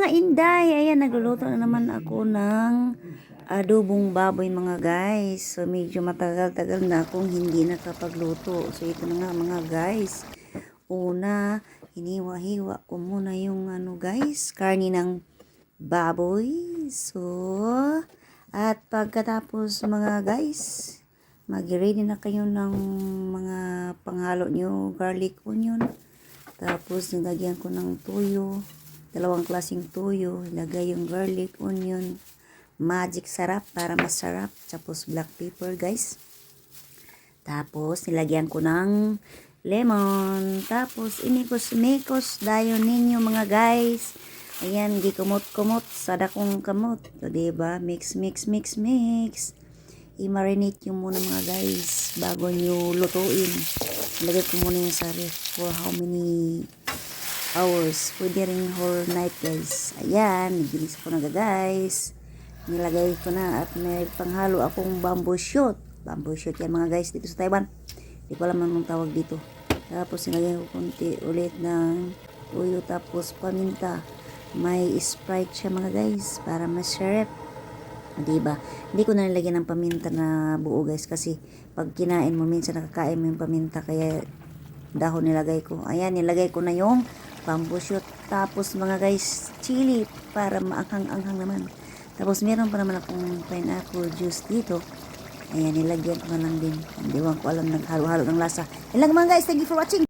mga inday, ayan, nagluluto na naman ako ng adobong baboy mga guys. So, medyo matagal-tagal na akong hindi nakapagluto. So, ito na nga mga guys. Una, hiniwa-hiwa ko muna yung guys, karni ng baboy. So, at pagkatapos mga guys, mag-ready na kayo ng mga panghalo nyo, garlic, onion. Tapos, nilagyan ko ng tuyo. Dalawang klaseng tuyo, ilagay yung garlic, onion, magic sarap para masarap, tapos black pepper guys. Tapos nilagyan ko ng lemon, tapos inikos-mikos dayon ninyo mga guys. Ayan, gikumot-kumot sa dakong kamot. So, diba? Mix, mix, mix, mix. I-marinate nyo muna mga guys bago nyo lutuin. Ilagay ko muna yung sa ref for how many hours. Pwede rin whole night guys. Ayan, naginis ko na guys. Nilagay ko na at may panghalo akong bamboo shoot. Bamboo shoot yan mga guys dito sa Taiwan. Hindi ko alam anong tawag dito. Tapos nilagay ko konti ulit ng tuyo tapos paminta. May Sprite siya mga guys para masarap. Diba? Hindi ko na nilagyan ng paminta na buo guys kasi pag kinain mo minsan nakakain mo yung paminta kaya dahon nilagay ko. Ayan, nilagay ko na yung bamboo shoot. Tapos mga guys, chili para maanghang-anghang naman. Tapos meron pa naman akong pineapple juice dito. Ayan, nilagyan ko na lang din. Hindi ko alam naghalo-halo ng lasa. Yan lang mga guys. Thank you for watching.